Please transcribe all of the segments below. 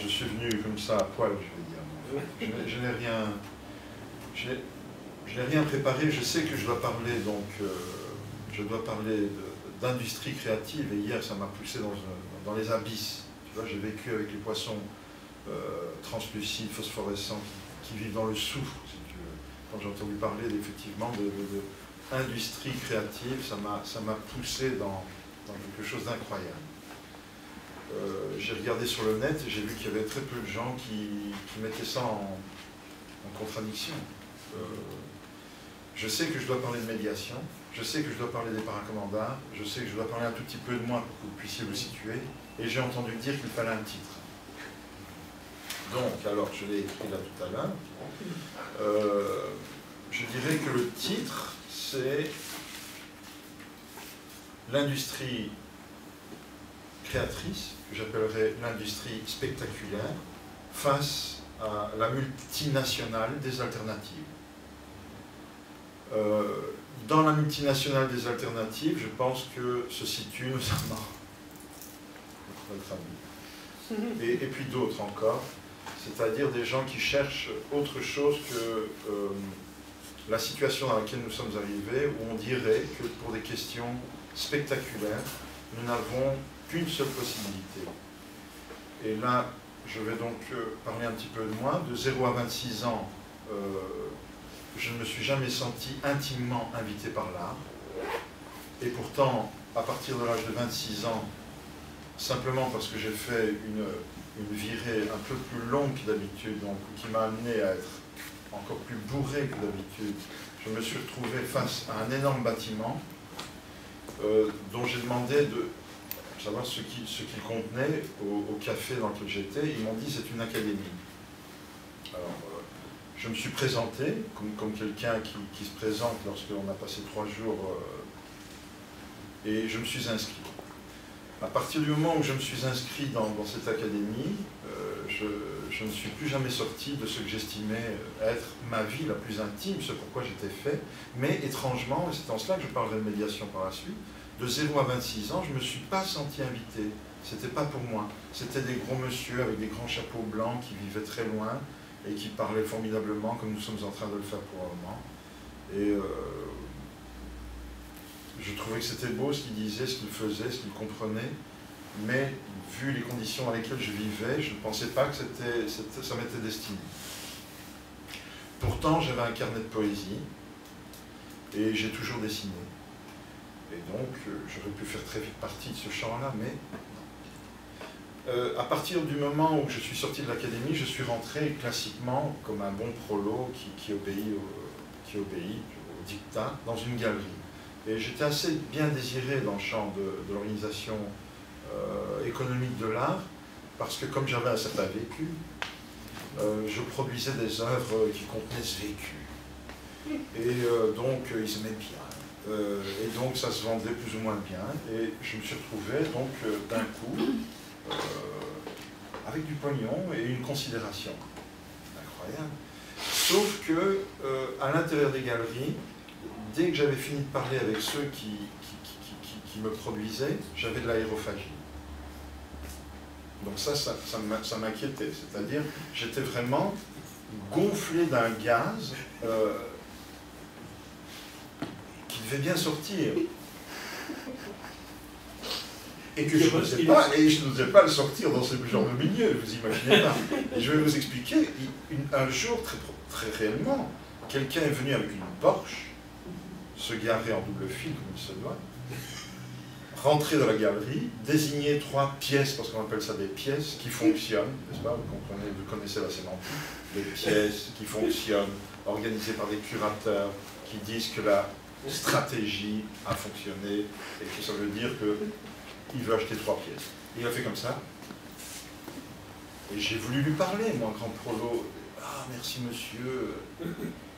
je suis venu comme ça à poil, je vais dire. Je n'ai rien préparé. Je sais que je dois parler, donc, je dois parler d'industrie créative. Et hier, ça m'a poussé dans les abysses. Tu vois, j'ai vécu avec les poissons translucides, phosphorescents, qui vivent dans le soufre, si tu veux. Quand j'ai entendu parler effectivement d'industrie créative, ça m'a poussé dans quelque chose d'incroyable. J'ai regardé sur le net et j'ai vu qu'il y avait très peu de gens qui mettaient ça en contradiction. Je sais que je dois parler de médiation, je sais que je dois parler des paracommandas, je sais que je dois parler un tout petit peu de moi pour que vous puissiez vous situer, et j'ai entendu dire qu'il fallait un titre. Donc, alors, je l'ai écrit là tout à l'heure, je dirais que le titre, c'est l'industrie créatrice, que j'appellerais l'industrie spectaculaire, face à la multinationale des alternatives. Dans la multinationale des alternatives, je pense que se situe notamment notre ami, et puis d'autres encore, c'est-à-dire des gens qui cherchent autre chose que la situation dans laquelle nous sommes arrivés, où on dirait que pour des questions spectaculaires, nous n'avons qu'une seule possibilité. Et là, je vais donc parler un petit peu de moi. De 0 à 26 ans, je ne me suis jamais senti intimement invité par l'art. Et pourtant, à partir de l'âge de 26 ans, simplement parce que j'ai fait une virée un peu plus longue que d'habitude, donc qui m'a amené à être encore plus bourré que d'habitude, je me suis retrouvé face à un énorme bâtiment dont j'ai demandé de savoir ce qu'il contenait au café dans lequel j'étais. Ils m'ont dit c'est une académie. Alors, je me suis présenté comme quelqu'un qui se présente lorsqu'on a passé 3 jours et je me suis inscrit. À partir du moment où je me suis inscrit dans cette académie, je ne suis plus jamais sorti de ce que j'estimais être ma vie la plus intime, ce pourquoi j'étais fait, mais étrangement, et c'est en cela que je parlerai de médiation par la suite, de 0 à 26 ans, je ne me suis pas senti invité. C'était pas pour moi. C'était des gros monsieur avec des grands chapeaux blancs qui vivaient très loin et qui parlaient formidablement, comme nous sommes en train de le faire pour le moment. Et je trouvais que c'était beau ce qu'ils disaient, ce qu'ils faisaient, ce qu'ils comprenaient, mais vu les conditions dans lesquelles je vivais, je ne pensais pas que ça m'était destiné. Pourtant, j'avais un carnet de poésie et j'ai toujours dessiné. Et donc, j'aurais pu faire très vite partie de ce champ-là, mais à partir du moment où je suis sorti de l'académie, je suis rentré classiquement, comme un bon prolo qui obéit au dictat, dans une galerie. Et j'étais assez bien désiré dans le champ de l'organisation économique de l'art, parce que comme j'avais un certain vécu, je produisais des œuvres qui contenaient ce vécu. Et donc, ils aimaient bien. Et donc, ça se vendait plus ou moins bien. Et je me suis retrouvé, donc, d'un coup, avec du pognon et une considération. Incroyable. Sauf que, à l'intérieur des galeries, dès que j'avais fini de parler avec ceux qui me produisaient, j'avais de l'aérophagie. Donc ça m'inquiétait. C'est-à-dire, j'étais vraiment gonflé d'un gaz qui devait bien sortir. Et que je n'osais pas le sortir dans ce genre de milieu, vous imaginez pas. Et je vais vous expliquer, un jour, très réellement, quelqu'un est venu avec une Porsche, se garer en double fil comme il se doit, rentrer dans la galerie, désigner 3 pièces, parce qu'on appelle ça des pièces, qui fonctionnent, n'est-ce pas, vous connaissez la sémantique, des pièces qui fonctionnent, organisées par des curateurs, qui disent que la stratégie a fonctionné, et que ça veut dire qu'il veut acheter 3 pièces. Il a fait comme ça, et j'ai voulu lui parler, moi, grand prolo, ah, merci monsieur,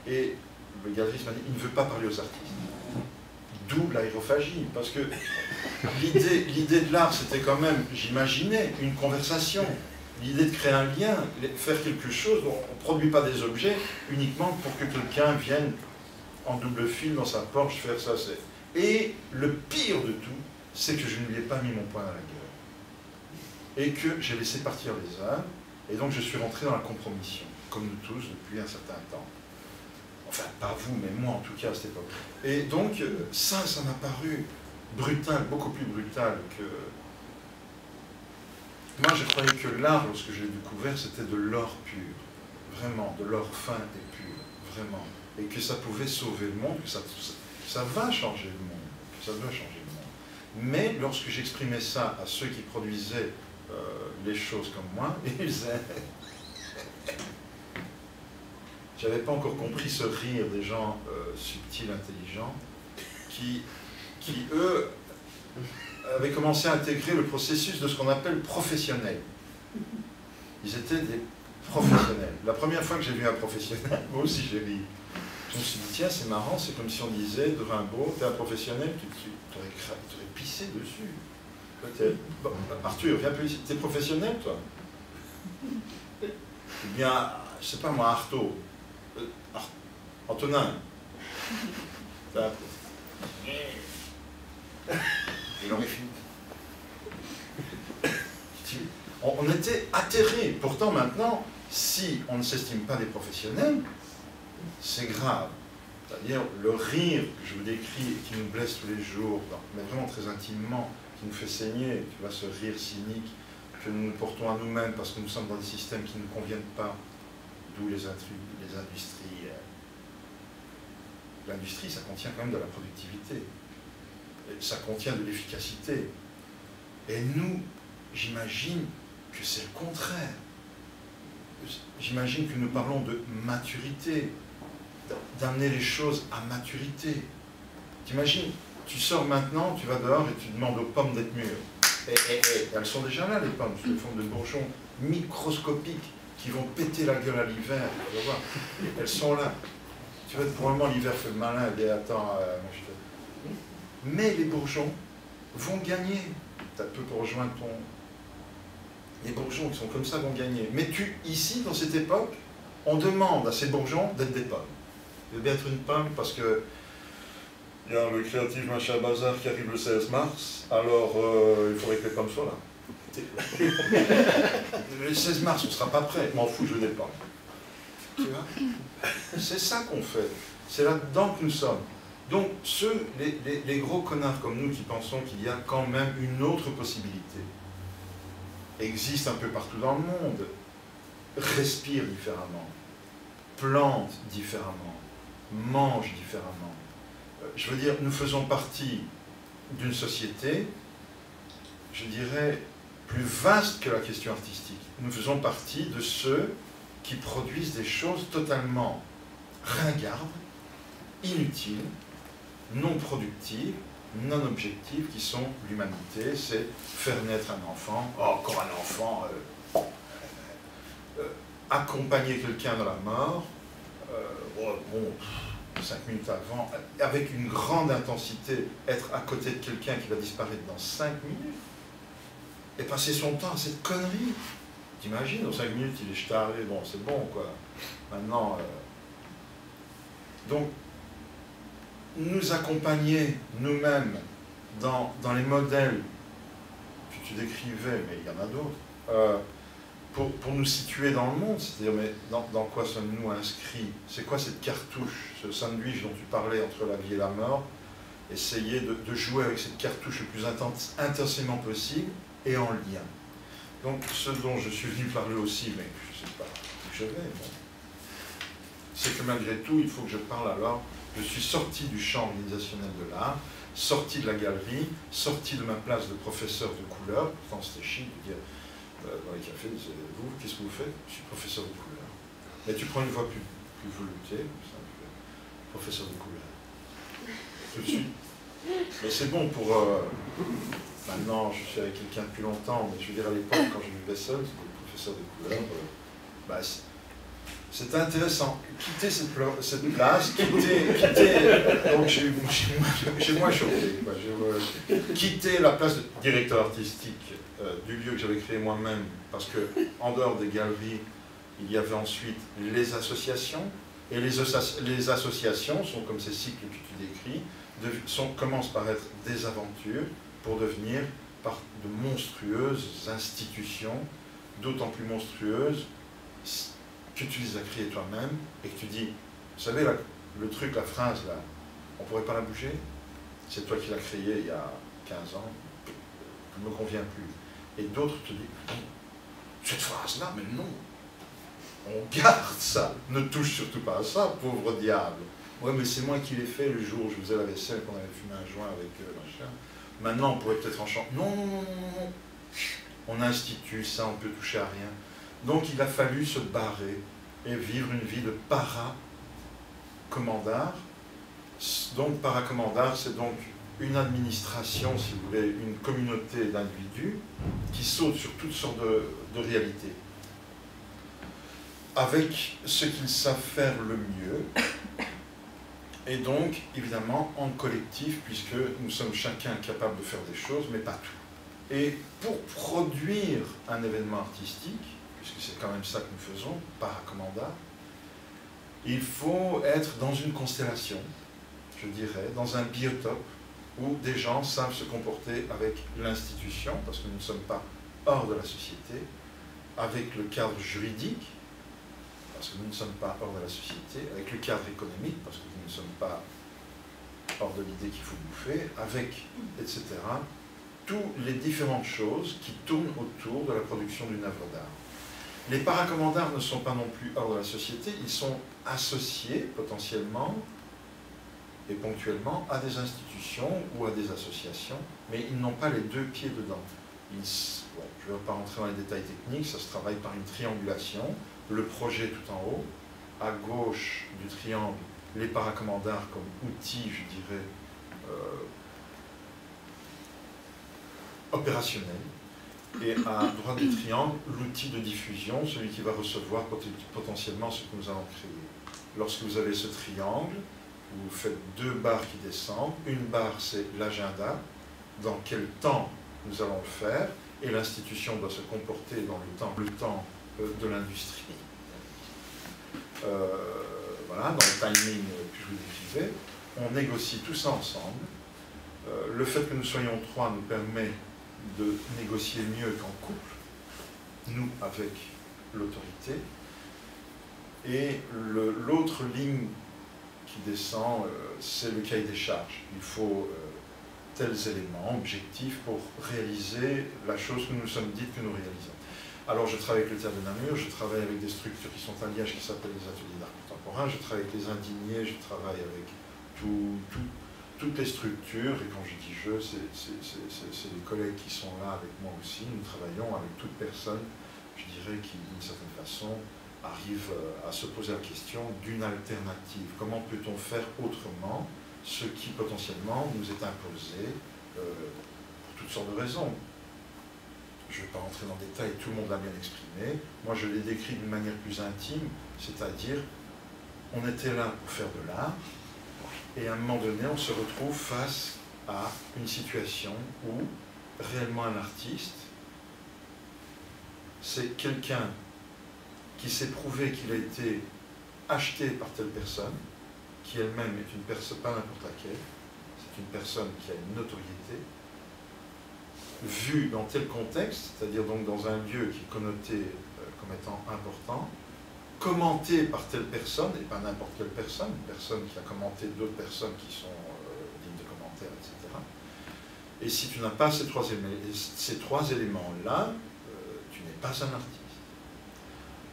et le galeriste m'a dit, il ne veut pas parler aux artistes. D'où l'aérophagie, parce que l'idée de l'art, c'était quand même, j'imaginais, une conversation. L'idée de créer un lien, faire quelque chose, on ne produit pas des objets uniquement pour que quelqu'un vienne en double fil dans sa Porsche faire ça. Et le pire de tout, c'est que je ne lui ai pas mis mon poing dans la gueule. Et que j'ai laissé partir les œuvres, Et donc je suis rentré dans la compromission, comme nous tous, depuis un certain temps. Enfin, pas vous, mais moi en tout cas à cette époque. Et donc, ça m'a paru brutal, beaucoup plus brutal que... Moi, je croyais que l'art, lorsque je l'ai découvert, c'était de l'or pur. Vraiment, de l'or fin et pur. Vraiment. Et que ça pouvait sauver le monde, que ça va changer le monde. Que ça doit changer le monde. Mais lorsque j'exprimais ça à ceux qui produisaient les choses comme moi, ils disaient... J'avais pas encore compris ce rire des gens subtils, intelligents, qui, eux, avaient commencé à intégrer le processus de ce qu'on appelle professionnel. Ils étaient des professionnels. La première fois que j'ai vu un professionnel, moi aussi j'ai ri. Je me suis dit, tiens, c'est marrant, c'est comme si on disait de Rimbaud, t'es un professionnel, tu aurais pissé dessus. Bon, Arthur, viens plus ici. T'es professionnel, toi? Eh bien, je sais pas moi, Artaud. Antonin. Il aurait fini. On était atterrés. Pourtant, maintenant, si on ne s'estime pas des professionnels, c'est grave. C'est-à-dire le rire que je vous décris et qui nous blesse tous les jours, mais vraiment très intimement, qui nous fait saigner, tu vois, ce rire cynique que nous portons à nous-mêmes parce que nous sommes dans des systèmes qui ne nous conviennent pas, d'où les industries. L'industrie, ça contient quand même de la productivité. Ça contient de l'efficacité. Et nous, j'imagine que c'est le contraire. J'imagine que nous parlons de maturité, d'amener les choses à maturité. T'imagines, tu sors maintenant, tu vas dehors et tu demandes aux pommes d'être mûres. Et elles sont déjà là, les pommes, sous forme de bourgeons microscopiques qui vont péter la gueule à l'hiver. Tu vas voir. Elles sont là. Tu vois, pour le moment, l'hiver fait le malin, et dit, attends, mais les bourgeons vont gagner. Tu as peu pour rejoindre ton... Les bourgeons qui sont comme ça vont gagner. Mais ici, dans cette époque, on demande à ces bourgeons d'être des pommes. Il veut bien être une pomme parce que il y a le créatif machin bazar qui arrive le 16 mars, alors il faudrait que les pommes soient là. Le 16 mars, on ne sera pas prêt. M'en fous, je veux des pommes. Tu vois? C'est ça qu'on fait. C'est là-dedans que nous sommes. Donc, les gros connards comme nous qui pensons qu'il y a quand même une autre possibilité, existent un peu partout dans le monde, respirent différemment, plantent différemment, mangent différemment. Je veux dire, nous faisons partie d'une société, je dirais, plus vaste que la question artistique. Nous faisons partie de ceux qui produisent des choses totalement ringardes, inutiles, non productives, non objectives, qui sont l'humanité. C'est faire naître un enfant, encore un enfant, accompagner quelqu'un dans la mort, 5 minutes avant, avec une grande intensité, être à côté de quelqu'un qui va disparaître dans 5 minutes, et passer son temps à cette connerie. T'imagines, dans 5 minutes, il est jetaré, bon, c'est bon, quoi. Maintenant, donc, nous accompagner nous-mêmes dans les modèles que tu décrivais, mais il y en a d'autres, pour nous situer dans le monde, c'est-à-dire, mais dans quoi sommes-nous inscrits? C'est quoi cette cartouche, ce sandwich dont tu parlais entre la vie et la mort? Essayer de jouer avec cette cartouche le plus intensément possible et en lien. Donc, ce dont je suis venu parler aussi, mais je ne sais pas où je vais, bon, c'est que malgré tout, il faut que je parle alors. Je suis sorti du champ organisationnel de l'art, sorti de la galerie, sorti de ma place de professeur de couleur. Pourtant, c'était chic de dire dans les cafés, vous, qu'est-ce que vous faites? Je suis professeur de couleur. Mais tu prends une voix plus veloutée, comme ça, professeur de couleur. Tout de suite. Mais c'est bon pour... maintenant, je suis avec quelqu'un depuis longtemps, mais je veux dire, à l'époque, quand je vivais seul, c'était professeur de couleur. C'était intéressant. Quitter cette place, donc chez moi choqué. Quitter la place de directeur artistique du lieu que j'avais créé moi-même, parce que en dehors des galeries, il y avait ensuite les associations, et les associations sont comme ces cycles que tu décris, commencent par être des aventures pour devenir par de monstrueuses institutions d'autant plus monstrueuses que tu les as créées toi-même et que tu dis, vous savez, le truc, la phrase, là, on ne pourrait pas la bouger? C'est toi qui l'as créée il y a 15 ans, elle ne me convient plus. Et d'autres te disent, cette phrase-là, mais non, on garde ça, ne touche surtout pas à ça, pauvre diable. Ouais, mais c'est moi qui l'ai fait le jour où je faisais la vaisselle, qu'on avait fumé un joint avec machin. Maintenant, on pourrait peut-être en chanter. Non, non, non, non, non. On institue ça, on peut toucher à rien. Donc, il a fallu se barrer et vivre une vie de paracommandard. Donc, paracommandard, c'est donc une administration, si vous voulez, une communauté d'individus qui saute sur toutes sortes de réalités. Avec ce qu'ils savent faire le mieux. Et donc, évidemment, en collectif, puisque nous sommes chacun capable de faire des choses, mais pas tout. Et pour produire un événement artistique, puisque c'est quand même ça que nous faisons, paracommandard, il faut être dans une constellation, je dirais, dans un biotope, où des gens savent se comporter avec l'institution, parce que nous ne sommes pas hors de la société, avec le cadre juridique, parce que nous ne sommes pas hors de la société, avec le cadre économique, parce que nous ne sommes pas hors de l'idée qu'il faut bouffer, avec, etc., toutes les différentes choses qui tournent autour de la production d'une œuvre d'art. Les paracommandards ne sont pas non plus hors de la société, ils sont associés potentiellement et ponctuellement à des institutions ou à des associations, mais ils n'ont pas les deux pieds dedans. Bon, je ne vais pas rentrer dans les détails techniques, ça se travaille par une triangulation, le projet tout en haut, à gauche du triangle, les paracommandards comme outil, je dirais, opérationnel, et à droite du triangle, l'outil de diffusion, celui qui va recevoir potentiellement ce que nous allons créer. Lorsque vous avez ce triangle, vous faites deux barres qui descendent, une barre c'est l'agenda, dans quel temps nous allons le faire, et l'institution doit se comporter dans le temps de l'industrie. Voilà, dans le timing que je vous décrivais, on négocie tout ça ensemble. Le fait que nous soyons trois nous permet de négocier mieux qu'en couple, nous avec l'autorité. Et l'autre ligne qui descend, c'est le cahier des charges. Il faut tels éléments objectifs pour réaliser la chose que nous nous sommes dites que nous réalisons. Alors je travaille avec le Théâtre de Namur, je travaille avec des structures qui sont à Liège qui s'appellent les ateliers d'art contemporain, je travaille avec les indignés, je travaille avec toutes les structures, et quand je dis je, c'est les collègues qui sont là avec moi aussi. Nous travaillons avec toute personne, je dirais, qui d'une certaine façon arrive à se poser la question d'une alternative. Comment peut-on faire autrement ce qui potentiellement nous est imposé pour toutes sortes de raisons? Je ne vais pas rentrer dans le détail, tout le monde l'a bien exprimé. Moi, je l'ai décrit d'une manière plus intime, c'est-à-dire, on était là pour faire de l'art, et à un moment donné, on se retrouve face à une situation où, réellement un artiste, c'est quelqu'un qui s'est prouvé qu'il a été acheté par telle personne, qui elle-même est une personne, pas n'importe laquelle, c'est une personne qui a une notoriété, vue dans tel contexte, c'est-à-dire donc dans un lieu qui est connoté comme étant important, commenté par telle personne, et pas n'importe quelle personne, une personne qui a commenté d'autres personnes qui sont dignes de commentaires, etc. Et si tu n'as pas ces trois éléments-là, tu n'es pas un artiste.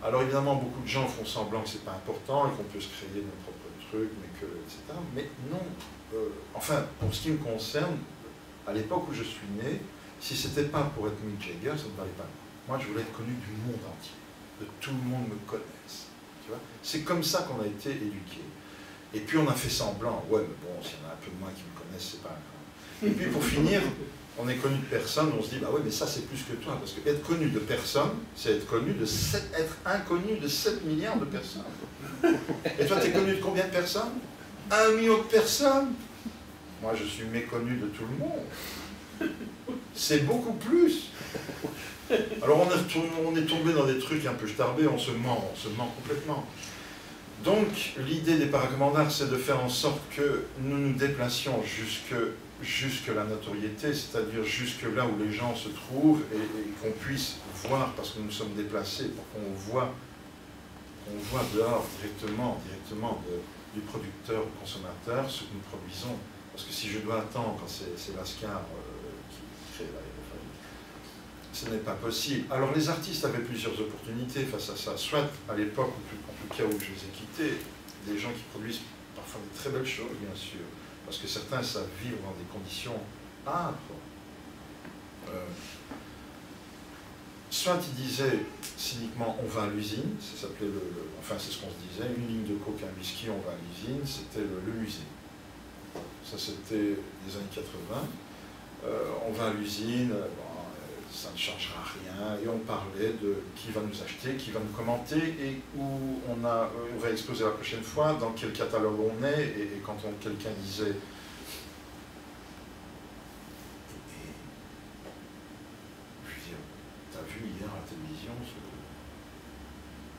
Alors évidemment, beaucoup de gens font semblant que ce n'est pas important et qu'on peut se créer nos propres trucs, mais que, etc. Mais non. Enfin, pour ce qui me concerne, à l'époque où je suis né, si ce n'était pas pour être Mick Jagger, ça ne valait pas. Moi, je voulais être connu du monde entier, que tout le monde me connaisse. C'est comme ça qu'on a été éduqués. Et puis on a fait semblant, ouais, mais bon, s'il y en a un peu de moins qui me connaissent, c'est pas grave. Et puis pour finir, on est connu de personne, on se dit, bah ouais, mais ça c'est plus que toi, parce que être connu de personne, c'est être inconnu de 7 milliards de personnes. Et toi, tu es connu de combien de personnes? 1 million de personnes. Moi, je suis méconnu de tout le monde. C'est beaucoup plus. Alors on est tombé dans des trucs un peu starbés, on se ment complètement. Donc l'idée des paracommandards, c'est de faire en sorte que nous nous déplacions jusque jusque la notoriété, c'est-à-dire jusque là où les gens se trouvent et qu'on puisse voir, parce que nous sommes déplacés, pour qu'on voit dehors directement du producteur au consommateur ce que nous produisons. Parce que si je dois attendre, c'est Lascar qui crée l'aérophonie, ce n'est pas possible. Alors les artistes avaient plusieurs opportunités face à ça, soit à l'époque, en tout cas où je les ai quittés, des gens qui produisent parfois de très belles choses, bien sûr, parce que certains savent vivre dans des conditions âpres. Soit ils disaient cyniquement on va à l'usine, ça s'appelait enfin c'est ce qu'on se disait, une ligne de coke, un whisky, on va à l'usine, c'était le musée. Ça c'était les années 80. On va à l'usine, ça ne changera rien, et on parlait de qui va nous acheter, qui va nous commenter, et où on va exposer la prochaine fois, dans quel catalogue on est, et quand quelqu'un disait vu hier à la télévision,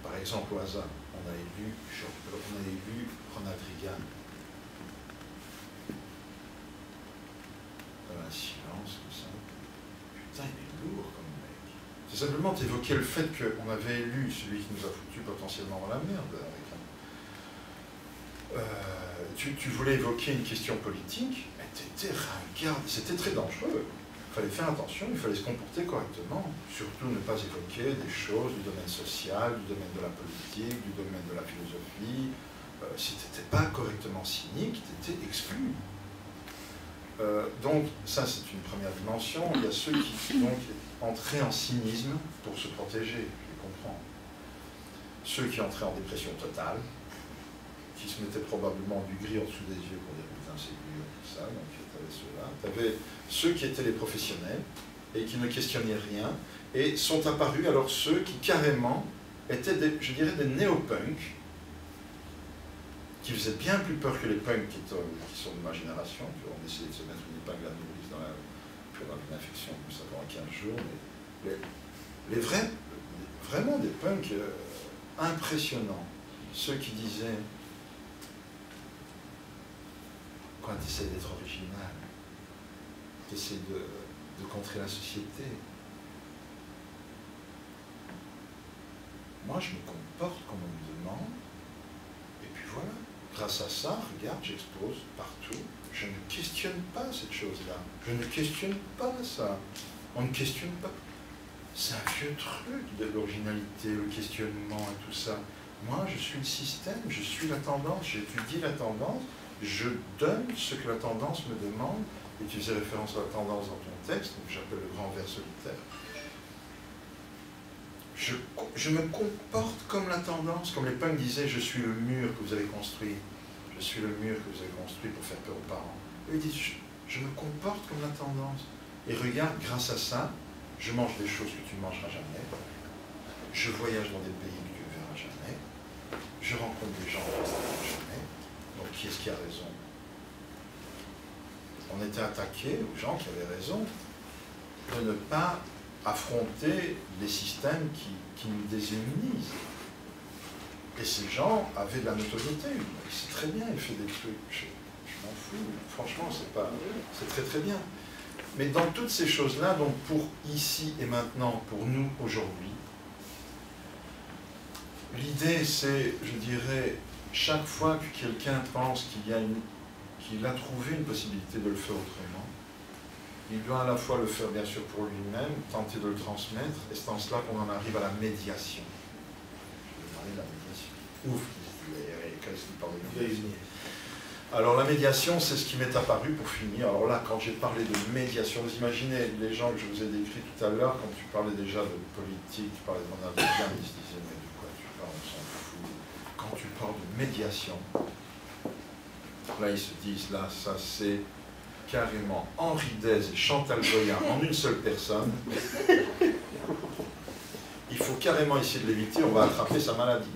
par exemple au hasard, on avait vu Ronald Reagan. Dans un silence comme ça. Putain, il est lourd comme mec. C'est simplement d'évoquer le fait qu'on avait élu celui qui nous a foutu potentiellement dans la merde. Tu voulais évoquer une question politique, mais t'étais ringarde, c'était très dangereux. Il fallait faire attention, il fallait se comporter correctement, surtout ne pas évoquer des choses du domaine social, du domaine de la politique, du domaine de la philosophie. Si tu n'étais pas correctement cynique, tu étais exclu. Donc ça c'est une première dimension. Il y a ceux qui donc entraient en cynisme pour se protéger, je comprends. Ceux qui entraient en dépression totale, qui se mettaient probablement du gris en dessous des yeux pour dire putain c'est dur, tout ça, donc tu avais ceux-là. Tu avais ceux qui étaient les professionnels et qui ne questionnaient rien, et sont apparus alors ceux qui carrément étaient, je dirais, des néo-punks, qui faisaient bien plus peur que les punks qui sont de ma génération. On essayait de se mettre une épingle à nourrice dans une infection comme ça pendant 15 jours, mais les vrais, vraiment des punks impressionnants, ceux qui disaient quand tu essaies d'être original, tu essaies de contrer la société. Moi, je me comporte comme on me demande, et puis voilà. Grâce à ça, regarde, j'expose partout. Je ne questionne pas cette chose-là. Je ne questionne pas ça. On ne questionne pas. C'est un vieux truc de l'originalité, le questionnement et tout ça. Moi, je suis le système, je suis la tendance, j'étudie la tendance, je donne ce que la tendance me demande, et tu faisais référence à la tendance dans ton texte, que j'appelle le grand vers solitaire. Je me comporte comme la tendance, comme les punks disaient, je suis le mur que vous avez construit. Je suis le mur que vous avez construit pour faire peur aux parents. Et ils disent, je me comporte comme la tendance. Et regarde, grâce à ça, je mange des choses que tu ne mangeras jamais. Je voyage dans des pays que tu ne verras jamais. Je rencontre des gens que tu ne verras jamais. Donc qui est-ce qui a raison? On était attaqués aux gens qui avaient raison de ne pas affronter des systèmes qui nous déshumanisent. Et ces gens avaient de la notoriété. C'est très bien, il fait des trucs, je m'en fous. Franchement, c'est très très bien. Mais dans toutes ces choses-là, donc pour ici et maintenant, pour nous aujourd'hui, l'idée c'est, je dirais, chaque fois que quelqu'un pense qu'il a trouvé une possibilité de le faire autrement, il doit à la fois le faire bien sûr pour lui-même, tenter de le transmettre, et c'est en cela qu'on en arrive à la médiation. Je vais parler de la médiation. Ouf, alors la médiation, c'est ce qui m'est apparu pour finir. Alors là, quand j'ai parlé de médiation, vous imaginez les gens que je vous ai décrits tout à l'heure, quand tu parlais déjà de politique, tu parlais de mon avocat, ils se disaient mais de quoi tu parles, on s'en fout. Quand tu parles de médiation, là ils se disent, là ça c'est carrément Henri Dez et Chantal Goya en une seule personne. Il faut carrément essayer de l'éviter, on va attraper sa maladie.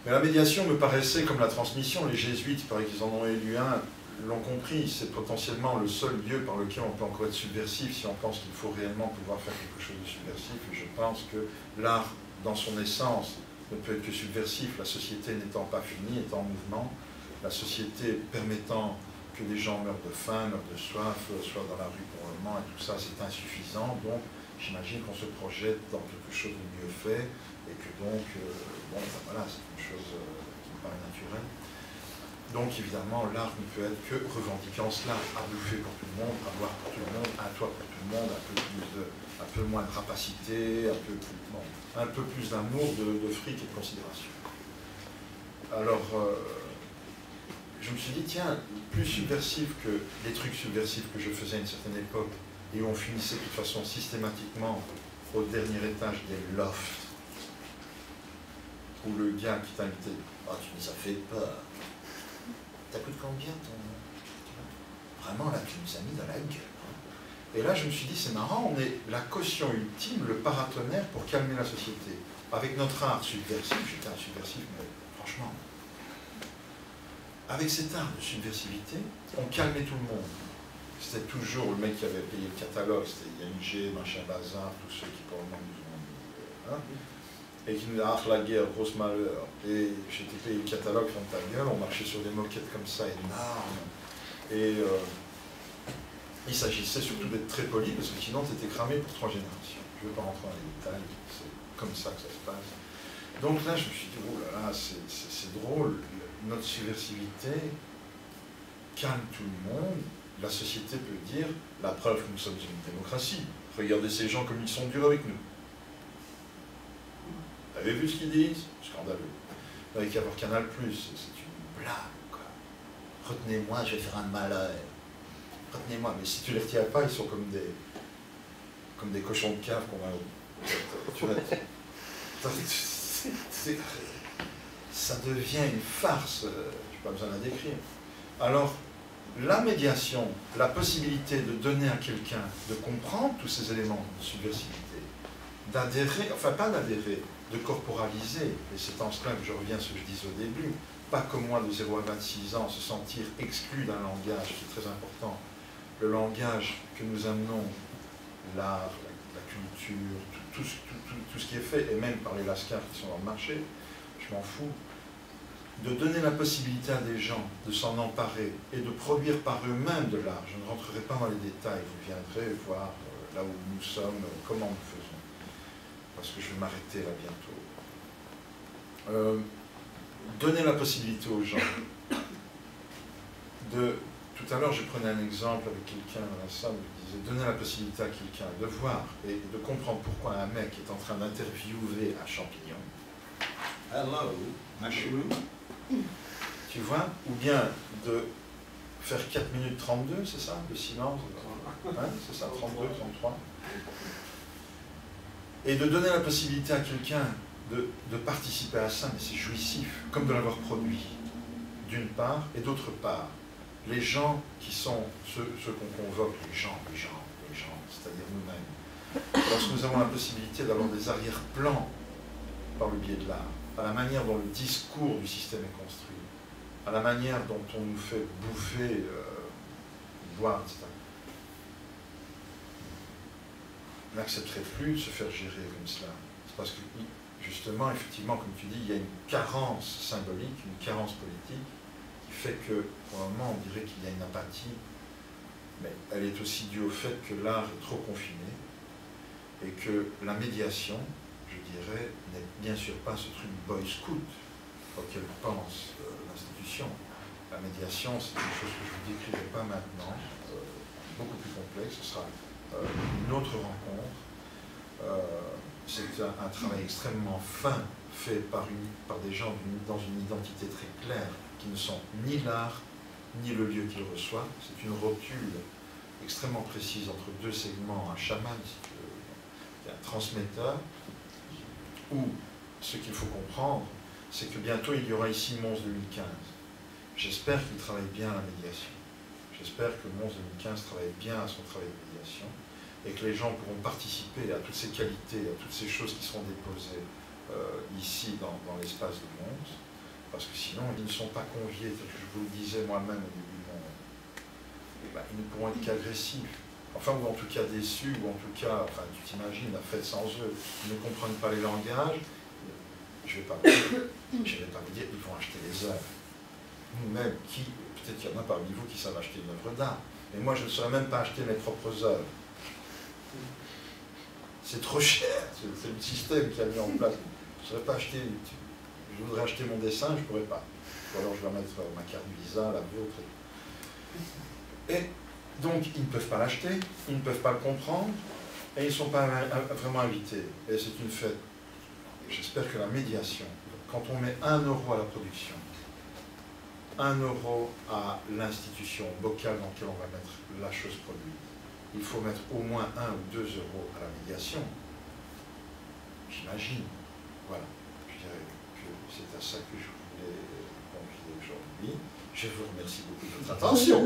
Mais la médiation me paraissait comme la transmission. Les jésuites, il paraît qu'ils en ont élu un, l'ont compris. C'est potentiellement le seul lieu par lequel on peut encore être subversif si on pense qu'il faut réellement pouvoir faire quelque chose de subversif. Et je pense que l'art, dans son essence, ne peut être que subversif. La société n'étant pas finie, étant en mouvement, la société permettant que des gens meurent de faim, meurent de soif, soient dans la rue pour le moment, et tout ça, c'est insuffisant. Donc, j'imagine qu'on se projette dans quelque chose de mieux fait, et que donc, bon, ben voilà, c'est une chose qui me paraît naturelle. Donc, évidemment, l'art ne peut être que revendiquant cela, à bouffer pour tout le monde, à boire pour tout le monde, à toit pour tout le monde, un peu moins de rapacité, un peu plus d'amour, de fric et de considération. Alors, je me suis dit, tiens, plus subversif que les trucs subversifs que je faisais à une certaine époque, et où on finissait de toute façon systématiquement au dernier étage des lofts, où le gars qui t'a invité, ah, tu nous as fait peur. Ça coûte combien ton... Vraiment, là, tu nous as mis dans la gueule. Et là, je me suis dit, c'est marrant, on est la caution ultime, le paratonnerre pour calmer la société. Avec notre art subversif, j'étais un subversif, mais franchement, avec cet art de subversivité, on calmait tout le monde. C'était toujours le mec qui avait payé le catalogue, c'était Yannick, machin bazar, tous ceux qui pour le moment nous ont dit, et qui nous a dit, la guerre, grosse malheur. Et j'étais payé le catalogue, ferme ta gueule, on marchait sur des moquettes comme ça, énormes. Et il s'agissait surtout d'être très poli, parce que sinon tu étais cramé pour 3 générations. Je ne vais pas rentrer dans les détails, c'est comme ça que ça se passe. Donc là, je me suis dit, oh là là, c'est drôle, notre subversivité calme tout le monde. La société peut dire, la preuve que nous sommes une démocratie, regardez ces gens comme ils sont durs avec nous. Vous avez vu ce qu'ils disent? Scandaleux. Avec avoir Canal+, c'est une blague, quoi. Retenez-moi, je vais faire un malheur. Retenez-moi, mais si tu les retiens pas, ils sont comme des cochons de cave qu'on va... Ça devient une farce, je n'ai pas besoin de la décrire. Alors, la médiation, la possibilité de donner à quelqu'un de comprendre tous ces éléments de subversivité, d'adhérer, enfin pas d'adhérer, de corporaliser, et c'est en cela que je reviens à ce que je disais au début, pas comme moi de 0 à 26 ans, se sentir exclu d'un langage qui est très important, le langage que nous amenons, l'art, la culture, tout ce qui est fait, et même par les lascars qui sont dans le marché, je m'en fous, de donner la possibilité à des gens de s'en emparer et de produire par eux-mêmes de l'art. Je ne rentrerai pas dans les détails, vous viendrez voir là où nous sommes, comment nous faisons, parce que je vais m'arrêter là bientôt. Donner la possibilité aux gens de... Tout à l'heure, je prenais un exemple avec quelqu'un dans la salle, je disais, donner la possibilité à quelqu'un de voir et de comprendre pourquoi un mec est en train d'interviewer un champignon. Hello, mushroom. Tu vois? Ou bien de faire 4 minutes 32, c'est ça? De silence? Hein, c'est ça, 32, 33. Et de donner la possibilité à quelqu'un de participer à ça, mais c'est jouissif, comme de l'avoir produit, d'une part, et d'autre part, les gens qui sont ceux qu'on convoque, les gens, c'est-à-dire nous-mêmes, lorsque nous avons la possibilité d'avoir des arrière-plans par le biais de l'art, à la manière dont le discours du système est construit, à la manière dont on nous fait bouffer, boire, etc. On n'accepterait plus de se faire gérer comme cela. C'est parce que, justement, effectivement, comme tu dis, il y a une carence symbolique, une carence politique, qui fait que, pour le moment, on dirait qu'il y a une apathie, mais elle est aussi due au fait que l'art est trop confiné, et que la médiation, je dirais, n'est bien sûr pas ce truc boy scout auquel pense l'institution. La médiation, c'est une chose que je ne vous décrirai pas maintenant, beaucoup plus complexe, ce sera une autre rencontre. C'est un travail extrêmement fin, fait par des gens dans une identité très claire, qui ne sont ni l'art, ni le lieu qu'il reçoit. C'est une rotule extrêmement précise entre 2 segments, un chaman, un transmetteur, où ce qu'il faut comprendre, c'est que bientôt il y aura ici Mons 2015. J'espère qu'il travaille bien à la médiation. J'espère que Mons 2015 travaille bien à son travail de médiation et que les gens pourront participer à toutes ces qualités, à toutes ces choses qui seront déposées ici dans l'espace de Mons, parce que sinon ils ne sont pas conviés, tel que je vous le disais moi-même au début de ils ne pourront être qu'agressifs. Enfin, ou en tout cas déçus, ou en tout cas, enfin, tu t'imagines, la fête sans eux, ils ne comprennent pas les langages, je ne vais pas vous dire, ils vont acheter les œuvres. Même qui, peut-être qu'il y en a parmi vous qui savent acheter une œuvre d'art, mais moi je ne saurais même pas acheter mes propres œuvres. C'est trop cher, c'est le système qui a mis en place. Je ne saurais pas acheter, je voudrais acheter mon dessin, je ne pourrais pas. Ou alors je dois mettre ma carte Visa, la vôtre. Et donc ils ne peuvent pas l'acheter, ils ne peuvent pas le comprendre, et ils ne sont pas vraiment invités. Et c'est une fête. J'espère que la médiation, quand on met 1 euro à la production, 1 euro à l'institution bocal dans laquelle on va mettre la chose produite, il faut mettre au moins 1 ou 2 euros à la médiation. J'imagine. Voilà. Je dirais que c'est à ça que je voulais convier aujourd'hui. Je vous remercie beaucoup de votre attention.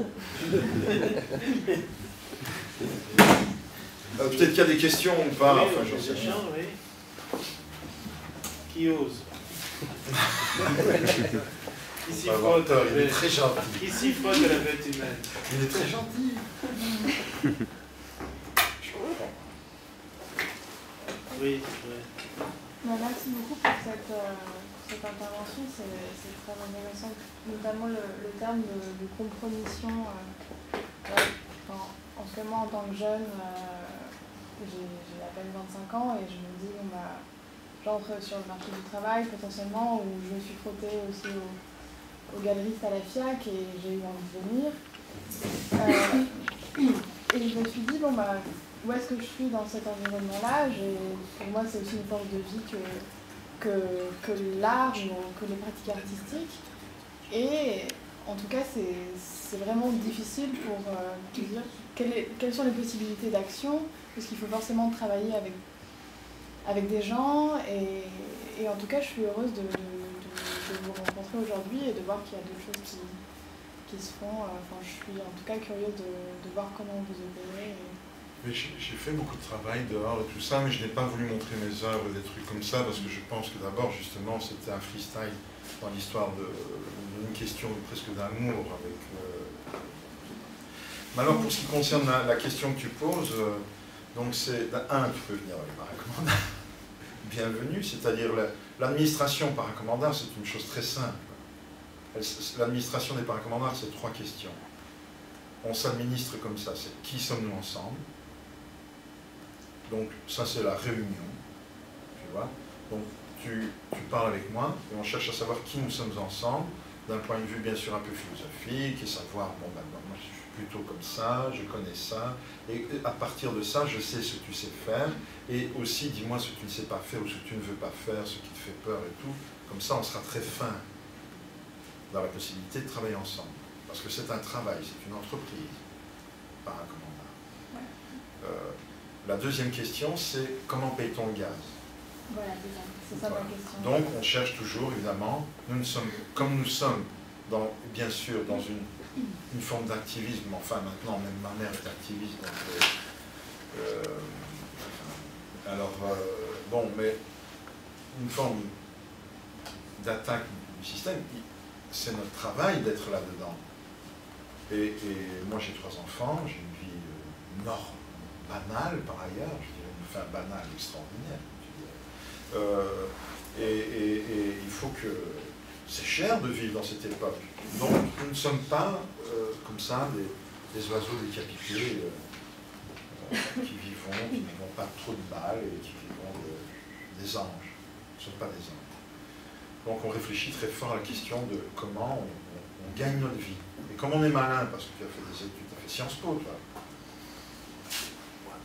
Peut-être qu'il y a des questions ou pas. Oui, enfin, j'en sais rien. Oui. Qui ose? Qui s'y frotte? Il est très gentil. Qui s'y frotte à la bête humaine? Il est très gentil. Je comprends. Oui, oui. Merci beaucoup pour cette intervention, c'est très intéressant, notamment le terme de compromission. En tout cas, moi, en tant que jeune, j'ai à peine 25 ans et je me dis, bon, bah, j'entre sur le marché du travail potentiellement, où je me suis frottée aussi aux galeristes à la FIAC et j'ai eu envie de venir. Et je me suis dit, bon, bah, où est-ce que je suis dans cet environnement-là? Pour moi, c'est aussi une force de vie que l'art ou que les pratiques artistiques. Et en tout cas, c'est vraiment difficile pour te dire quelles sont les possibilités d'action, parce qu'il faut forcément travailler avec des gens. Et en tout cas, je suis heureuse de vous rencontrer aujourd'hui et de voir qu'il y a d'autres choses qui se font. Enfin, je suis en tout cas curieuse de voir comment vous opérez. J'ai fait beaucoup de travail dehors et tout ça, mais je n'ai pas voulu montrer mes œuvres et des trucs comme ça, parce que je pense que d'abord, justement, c'était un freestyle dans l'histoire d'une question presque d'amour avec... Mais alors, pour ce qui concerne la question que tu poses, donc c'est... tu peux venir avec paracommandaire. Bienvenue, c'est-à-dire l'administration paracommandaire, c'est une chose très simple. L'administration des paracommandaires, c'est 3 questions. On s'administre comme ça, c'est qui sommes-nous ensemble? Donc ça c'est la réunion, tu vois. Donc tu parles avec moi et on cherche à savoir qui nous sommes ensemble, d'un point de vue bien sûr un peu philosophique, et savoir, bon ben moi je suis plutôt comme ça, je connais ça, et à partir de ça je sais ce que tu sais faire, et aussi dis-moi ce que tu ne sais pas faire ou ce que tu ne veux pas faire, ce qui te fait peur et tout, comme ça on sera très fin dans la possibilité de travailler ensemble. Parce que c'est un travail, c'est une entreprise, paracommandaire. La deuxième question, c'est comment paye-t-on le gaz? Voilà, c'est ça ma question. Donc, on cherche toujours, évidemment, comme nous sommes, bien sûr, dans une forme d'activisme, enfin maintenant, même ma mère est activiste, donc, bon, mais une forme d'attaque du système, c'est notre travail d'être là-dedans. Et moi j'ai 3 enfants, j'ai une vie banale par ailleurs, je dirais, enfin banale, extraordinaire, je dirais. Et il faut que... C'est cher de vivre dans cette époque. Donc nous ne sommes pas comme ça des oiseaux décapités qui n'ont pas trop de balles et qui vivront des anges. Nous ne sommes pas des anges. Donc on réfléchit très fort à la question de comment on gagne notre vie. Et comme on est malin, parce que tu as fait des études, tu as fait Sciences Po, toi.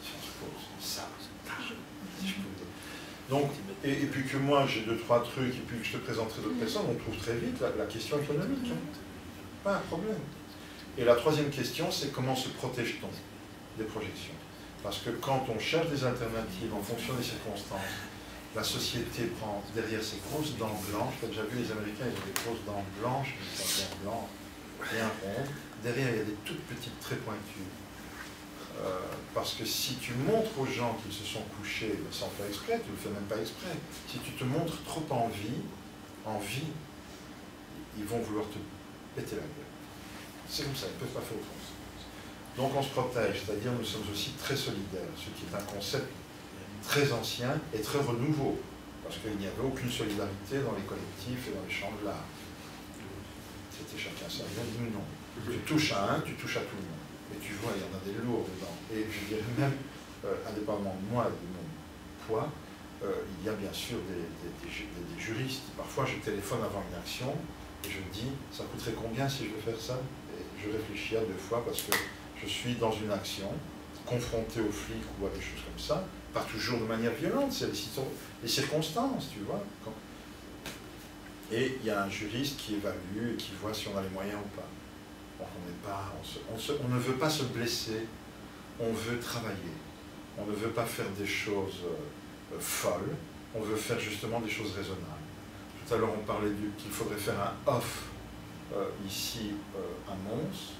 Sciences Po, c'est ça, si je peux dire. Donc, et puis que moi j'ai 2-3 trucs, et puis que je te présenterai d'autres personnes, on trouve très vite la question économique. Hein. Pas un problème. Et la troisième question, c'est comment se protège-t-on des projections? Parce que quand on cherche des alternatives en fonction des circonstances, la société prend derrière ces grosses dents blanches. Tu as déjà vu les Américains, ils ont des grosses dents blanches, des dents blanches, bien rondes. Derrière, il y a des toutes petites très pointues. Parce que si tu montres aux gens qu'ils se sont couchés sans faire exprès, tu ne le fais même pas exprès, si tu te montres trop en vie, ils vont vouloir te péter la gueule. C'est comme ça, ils ne peuvent pas faire autrement. Donc on se protège, c'est-à-dire nous sommes aussi très solidaires, ce qui est un concept très ancien et très renouveau, parce qu'il n'y avait aucune solidarité dans les collectifs et dans les champs de l'art. c'était chacun ça. Ils ont dit non. Tu touches à un, tu touches à tout le monde. Et tu vois, il y en a des lourds dedans. Et je dirais même, indépendamment de moi et de mon poids, il y a bien sûr des juristes. Parfois, je téléphone avant une action et je me dis, ça coûterait combien si je veux faire ça? Et je réfléchis à deux fois parce que je suis dans une action, confronté aux flics ou à des choses comme ça, pas toujours de manière violente, c'est les circonstances, tu vois. Et il y a un juriste qui évalue et qui voit si on a les moyens ou pas. Donc on ne veut pas se blesser, on veut travailler. On ne veut pas faire des choses folles, on veut faire justement des choses raisonnables. Tout à l'heure on parlait qu'il faudrait faire un off ici à Mons,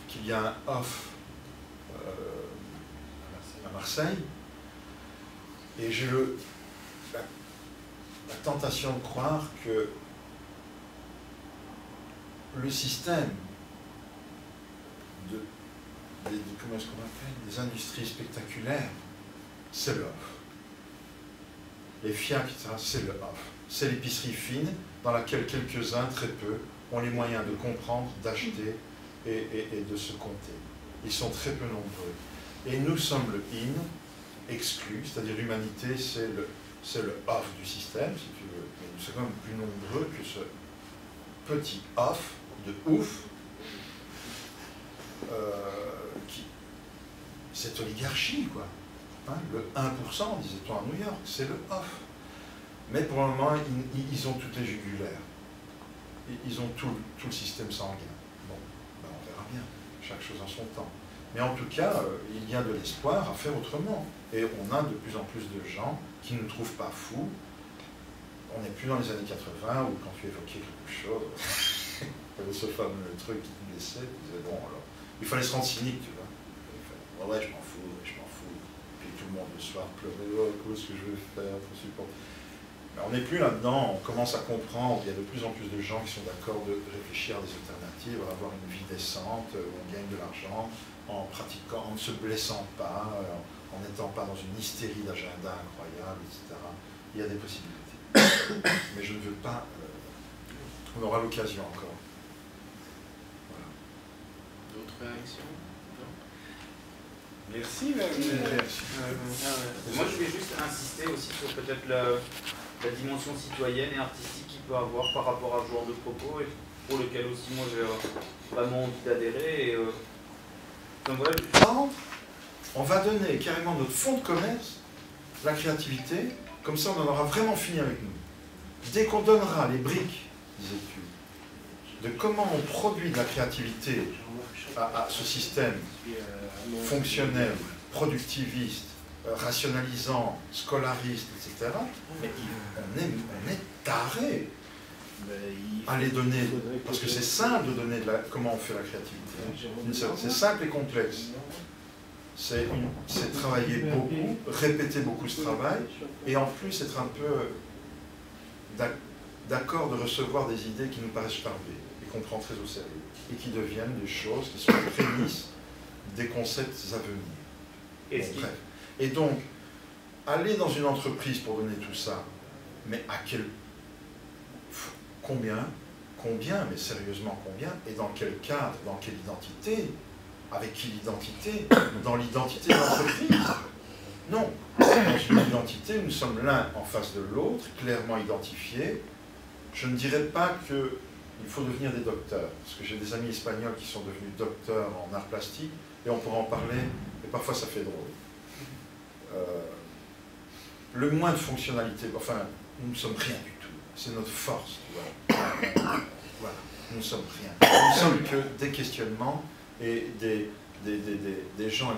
qu'il y a un off à Marseille, et j'ai la tentation de croire que le système comment est-ce qu'on appelle, des industries spectaculaires, c'est le off. Les fiacs, etc., c'est le off. C'est l'épicerie fine dans laquelle quelques-uns, très peu, ont les moyens de comprendre, d'acheter et de se compter. Ils sont très peu nombreux. Et nous sommes le in, exclu, c'est-à-dire l'humanité, c'est le off du système, si tu veux. Mais nous sommes quand même plus nombreux que ce petit off de ouf, cette oligarchie, quoi. Hein, le 1%, disait-on à New York, c'est le off. Mais pour le moment, ils ont toutes les jugulaires. Ils ont tout le système sanguin. Bon, ben on verra bien, chaque chose en son temps. Mais en tout cas, il y a de l'espoir à faire autrement. Et on a de plus en plus de gens qui ne nous trouvent pas fous. On n'est plus dans les années 80 où quand tu évoquais quelque chose, il y avait ce fameux truc qui te blessait, tu disais bon alors, il fallait se rendre cynique, tu vois. Ouais, je m'en fous, je m'en fous. Puis tout le monde le soir pleurait, oh, qu'est-ce que je vais faire pour supporter. Mais on n'est plus là-dedans, on commence à comprendre, il y a de plus en plus de gens qui sont d'accord de réfléchir à des alternatives, à avoir une vie décente, où on gagne de l'argent, en pratiquant, en ne se blessant pas, en n'étant pas dans une hystérie d'agenda incroyable, etc. Il y a des possibilités. Mais je ne veux pas... on aura l'occasion encore. Voilà. D'autres réactions? Merci. Moi, je vais juste insister aussi sur peut-être la dimension citoyenne et artistique qu'il peut avoir par rapport à ce genre de propos, et pour lequel aussi moi j'ai vraiment envie d'adhérer. Et, donc voilà. On va donner carrément notre fonds de commerce, la créativité, comme ça on en aura vraiment fini avec nous. Dès qu'on donnera les briques, disais-tu, de comment on produit de la créativité à ce système fonctionnel, productiviste, rationalisant, scolariste, etc., mais on est taré à les donner, parce que c'est simple de donner comment on fait la créativité. C'est simple et complexe. C'est travailler beaucoup, répéter beaucoup ce travail, et en plus être un peu d'accord de recevoir des idées qui nous paraissent parler, et qu'on prend très au sérieux, et qui deviennent des choses qui sont les prémices des concepts à venir. Bon, bref. Et donc, aller dans une entreprise pour donner tout ça, mais à quel... Combien, mais sérieusement combien, et dans quel cadre, dans quelle identité, avec qui l'identité, dans l'identité de l'entreprise. Non, dans une identité, nous sommes l'un en face de l'autre, clairement identifiés. Je ne dirais pas qu'il faut devenir des docteurs, parce que j'ai des amis espagnols qui sont devenus docteurs en arts plastiques, et on pourra en parler, et parfois ça fait drôle. Le moins de fonctionnalité, enfin, nous ne sommes rien du tout. C'est notre force. Voilà. Nous ne sommes rien. Nous ne sommes que des questionnements et des gens,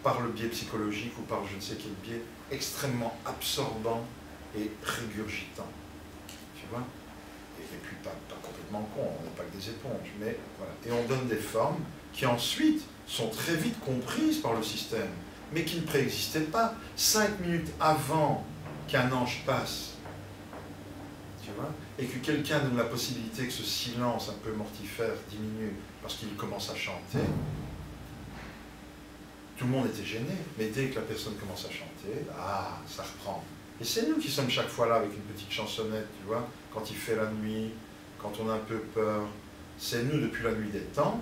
par le biais psychologique ou par je ne sais quel biais, extrêmement absorbants et régurgitants. Tu vois? Et puis pas complètement cons, on n'est pas que des éponges, mais voilà. Et on donne des formes qui ensuite sont très vite comprises par le système, mais qui ne préexistaient pas. 5 minutes avant qu'un ange passe, tu vois, et que quelqu'un donne la possibilité que ce silence un peu mortifère diminue parce qu'il commence à chanter, tout le monde était gêné, mais dès que la personne commence à chanter, ah, ça reprend. Et c'est nous qui sommes chaque fois là avec une petite chansonnette, tu vois, quand il fait la nuit, quand on a un peu peur, c'est nous depuis la nuit des temps.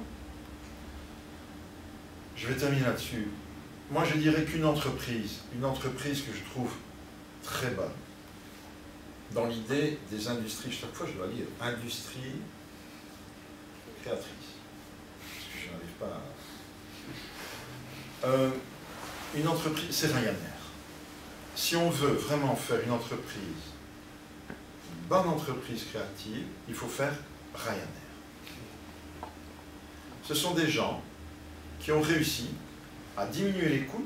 Je vais terminer là-dessus. Moi, je dirais qu'une entreprise que je trouve très bonne, dans l'idée des industries, chaque fois je dois lire, industrie créatrice, parce que je n'arrive pas à... une entreprise, c'est Ryanair. Si on veut vraiment faire une entreprise, une bonne entreprise créative, il faut faire Ryanair. Ce sont des gens qui ont réussi à diminuer les coûts,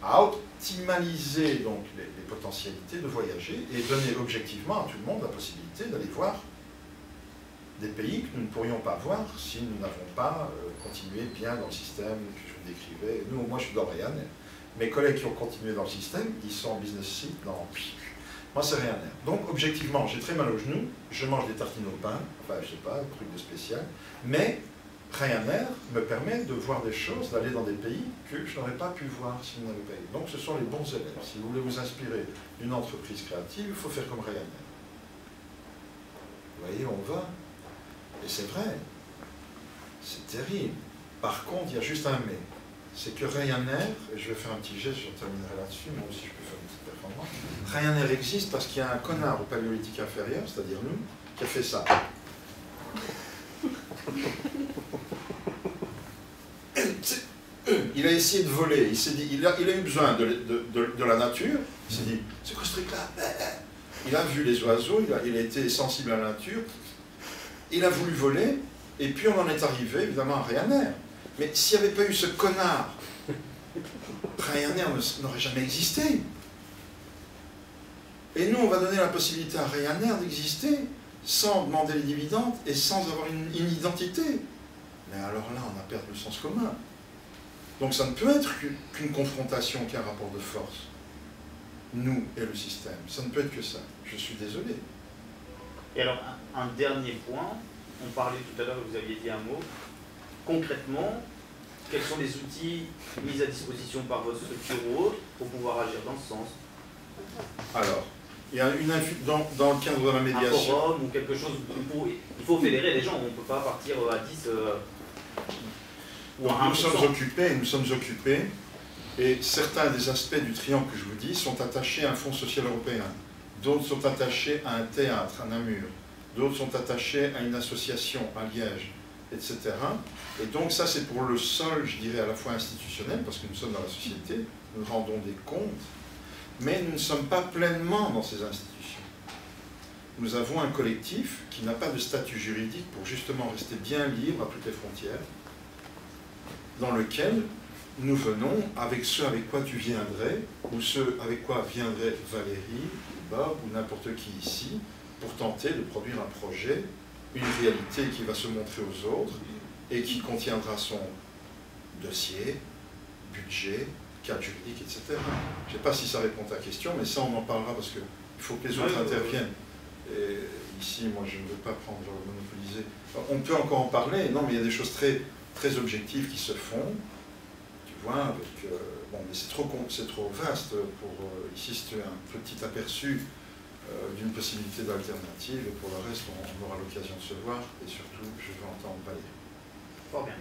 à optimaliser donc les potentialités de voyager et donner objectivement à tout le monde la possibilité d'aller voir des pays que nous ne pourrions pas voir si nous n'avons pas continué bien dans le système que je vous décrivais. Nous, moi je suis dans Ryanair. Mes collègues qui ont continué dans le système, ils sont en business seat dans... Moi c'est Ryanair. Donc objectivement, j'ai très mal aux genoux, je mange des tartines au pain, enfin je sais pas, un truc de spécial, mais Ryanair me permet de voir des choses, d'aller dans des pays que je n'aurais pas pu voir si vous n'avez pas eu. Donc ce sont les bons élèves. Si vous voulez vous inspirer d'une entreprise créative, il faut faire comme Ryanair. Vous voyez, on va. Et c'est vrai. C'est terrible. Par contre, il y a juste un mais. C'est que Ryanair, et je vais faire un petit geste, je terminerai là-dessus, moi aussi je peux faire une petite performance. Ryanair existe parce qu'il y a un connard au paléolithique inférieur, c'est-à-dire nous, qui a fait ça. Il a essayé de voler, il s'est dit, il a eu besoin de la nature, il s'est dit, c'est quoi ce truc-là? Il a vu les oiseaux, il a été sensible à la nature, il a voulu voler, et puis on en est arrivé évidemment à Ryanair. Mais s'il n'y avait pas eu ce connard, Ryanair n'aurait jamais existé. Et nous, on va donner la possibilité à Ryanair d'exister sans demander les dividendes et sans avoir une identité. Mais alors là, on a perdu le sens commun. Donc ça ne peut être qu'une confrontation, qu'un rapport de force. Nous et le système. Ça ne peut être que ça. Je suis désolé. Et alors, un dernier point. On parlait tout à l'heure, vous aviez dit un mot. Concrètement, quels sont les outils mis à disposition par votre structure ou autre pour pouvoir agir dans ce sens? Alors, il y a dans le cadre de la médiation. Un forum ou quelque chose. Il faut fédérer les gens, on ne peut pas partir à 10 ou à 1%. Nous sommes occupés, et certains des aspects du triangle que je vous dis sont attachés à un fonds social européen. D'autres sont attachés à un théâtre à Namur. D'autres sont attachés à une association à Liège, etc. Et donc ça c'est pour le sol, je dirais, à la fois institutionnel, parce que nous sommes dans la société, nous rendons des comptes, mais nous ne sommes pas pleinement dans ces institutions. Nous avons un collectif qui n'a pas de statut juridique pour justement rester bien libre à toutes les frontières, dans lequel nous venons avec ceux avec quoi tu viendrais, ou ceux avec quoi viendrait Valérie, Bob, ou n'importe qui ici, pour tenter de produire un projet, une réalité qui va se montrer aux autres et qui contiendra son dossier, budget, cadre juridique, etc. Je ne sais pas si ça répond à ta question, mais ça on en parlera parce qu'il faut que les autres interviennent. Et ici, moi je ne veux pas prendre monopoliser. On peut encore en parler, non, mais il y a des choses très, très objectives qui se font, tu vois, avec... bon, mais c'est trop vaste pour... ici, c'est un petit aperçu d'une possibilité d'alternative, et pour le reste, on aura l'occasion de se voir, et surtout, je veux entendre Valérie. Fort bien.